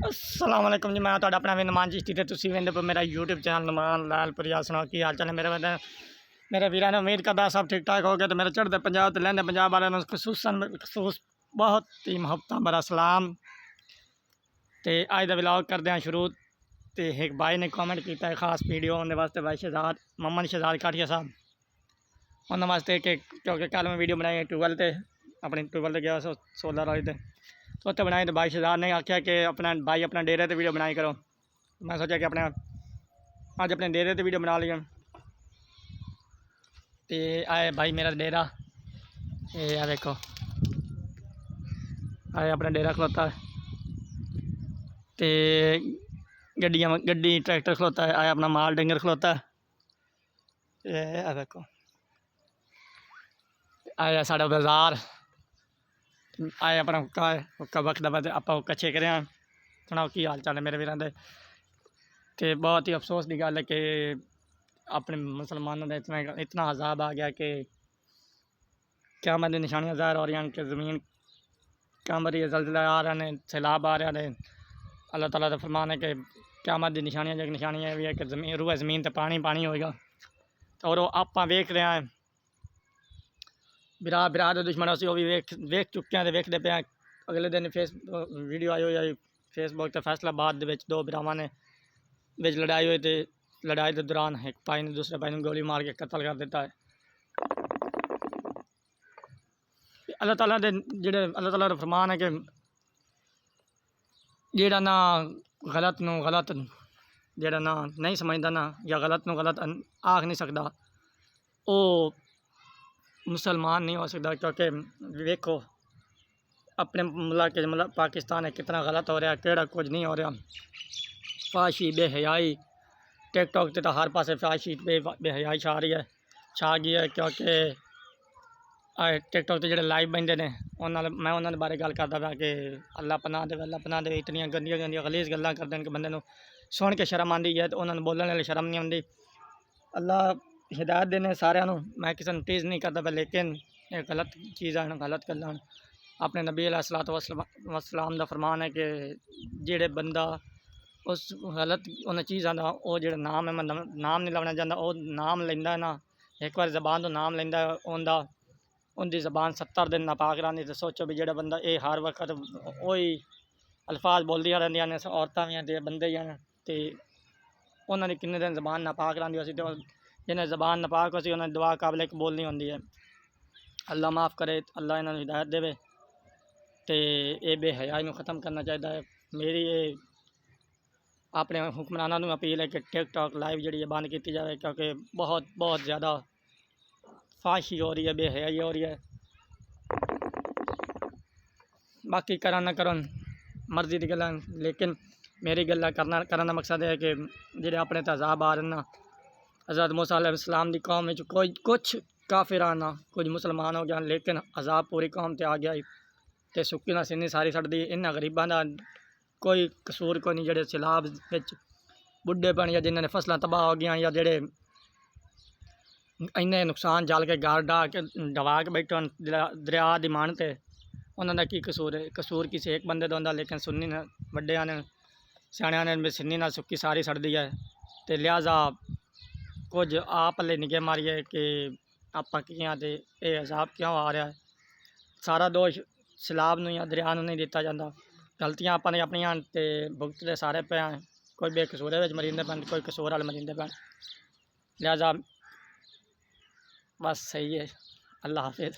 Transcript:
अस्सलाम वालेकुम जी। मैं तो अपना भी नुमान चिश्ती ते तुसीं वेंदे पर मेरा यूट्यूब चैनल नुमान लाल परिया सुनाओ की हाल चाल है मेरे वीर ने। उम्मीद करदा सब ठीक ठाक हो गया। तो मेरे चढ़ते पंजाब तो लैंदे पंजाब वाले खसूस बहुत ही मुहब्बत भरा सलाम। तो अज का व्लॉग करते हैं शुरू। तो एक भाई ने कॉमेंट किया है खास वीडियो उन्होंने वास्ते भाई शहजाद मोहम्मद शहजाद काठिया साहब उन्होंने वास्ते कि क्योंकि कल मैं वीडियो बनाई ट्यूबवैल से अपनी ट्यूबवैल गया सोलर वाली तो उत्थे बनाई। तो भाई शहजाद ने आख्या कि अपना भाई अपना डेरे ते वीडियो बनाई करो। मैं सोचा कि अपने अज अपने डेरे ते वीडियो बना लिया। तो आए भाई मेरा डेरा ये देखो आए अपना डेरा खलोता है। तो गड्डी ट्रैक्टर खलोता है। आया अपना माल डंगर खलोता है। ये देखो आया साढ़ा बाजार आए अपना हुक्का है। हुक्का बखदा बाद आप हुक्का छेक रहे हैं। सुनाओ की हाल चाल है मेरे वीरां दे। ते बहुत ही अफसोस की गल है कि अपने मुसलमानों का इतना अजाब आ गया कि क़यामत दी निशानियां ज़ाहिर हो रही हैं कि ज़मीन कंब रही है, ज़लज़ले आ रहे हैं, सैलाब आ रहे हैं। अल्लाह ताला का फरमान है कि क़यामत दी निशानियां जो निशानियां भी है कि जमीन रूह ज़मीन तो पानी होएगा। तो और आप वेख रहे हैं बिरा के दुश्मन असी भी वेख चुके हैं। तो वेखते पे हैं। अगले दिन वीडियो आई हुई है फेसबुक तो फैसलाबाद दो बिरावां ने लड़ाई हुई। तो लड़ाई के दौरान एक भाई ने दूसरे भाई ने गोली मार के कत्ल कर दिता है। अल्लाह ताला दे जेड़े अल्लाह ताला का फरमान है कि जेड़ा ना गलत नूं गलत जेड़ा ना नहीं समझदा ना या गलत नूं गलत आख नहीं सकता वो मुसलमान नहीं हो सकता। क्योंकि वेखो अपने मुल्क मतलब पाकिस्तान है कितना गलत हो रहा है, केड़ा कुछ नहीं हो रहा। फाशी बेहयाई टिकटॉक तो हर पासे फाशी बेहयाई छा रही है छा गई है। क्योंकि टिकटॉक तो जोड़े लाइव बंदे ने मैं उन्होंने बारे गल करता था कि अल्लाह पना दे इतनी गंदियां गंदियां गलीज गल्लां करते हैं कि बंदे सुन के शर्म आती है। तो उन्होंने बोलने वाली शर्म नहीं आती। अल्लाह हिदायत देने सारिਆਂ ਨੂੰ। मैं किसी तेज़ नहीं करता पर लेकिन ये गलत चीज़ां गलत गल्लां। अपने नबी अलैहिस्सलातु वस्सलाम का फरमान है कि जेड़े बंदा उस गलत उन्हें चीज़ों का वो जो नाम है मैं नाम नहीं लवना चाहता वो नाम लेंदा ना एक बार जबान तो नाम लेंदा उनका उनकी जबान 70 दिन नापाक रही। तो सोचो भी जो बंदा ये हर वक्त वही अल्फाज बोलदियां रहिंदियां ने औरतां भी हैं बंदे ही हैं। तो उन्होंने किन्ने दिन जबान नापाक रही होती। तो जिन्हें जबान नापाक होती उन्हें दुआ काबिल कबूल नहीं होती है। अल्लाह माफ़ करे अल्लाह इन्होंने हिदायत देवे। तो ये बेहयाई में ख़त्म करना चाहिए है। मेरी ये अपने हुक्मरानों को अपील है कि टिकटॉक लाइव जी बंद की जाए। क्योंकि बहुत ज़्यादा फाशी हो रही है बेहयाई हो रही है। बाकी करा ना करन मर्जी की गल्लां लेकिन मेरी गल्ला करने का मकसद है कि जेडे अपने तजाब आ रहे ना हज़रत मूसा अलैहिस्सलाम की कौम में कोई कुछ काफिराना कुछ मुसलमान हो गया लेकिन अजाब पूरी कौम ते आ गया। तो सुक्की ना सिन्नी सारी सड़दी। इन्होंने गरीबों का कोई कसूर को नहीं जेडे सैलाब बुढ़े बन या जिन्होंने फसलें तबाह हो गई या जेडे इन्ने नुकसान जल के घर डा के डवा के बैठे दरिया की मान से उन्होंने की कसूर है। कसूर किसी एक बंदे का होंदा लेकिन सुन्नी ने वड्डिया ने सियाणिया ने सिन्नी ना सुक्की सारी सड़दी है। तो लिहाजा कुछ आप ले निगे मारिए कि आप कियां तो ये अजाब क्यों आ रहा है। सारा दोष सैलाब नूं या दरिया नूं नहीं दिता जाता। गलतियां अपने अपनियां ते भुगतते सारे पे हैं। कोई बेकसूरे विच मरींदे पैन कोई कसूर वाले मरींदे पैन। लिहाजा बस सही है। अल्लाह हाफिज़।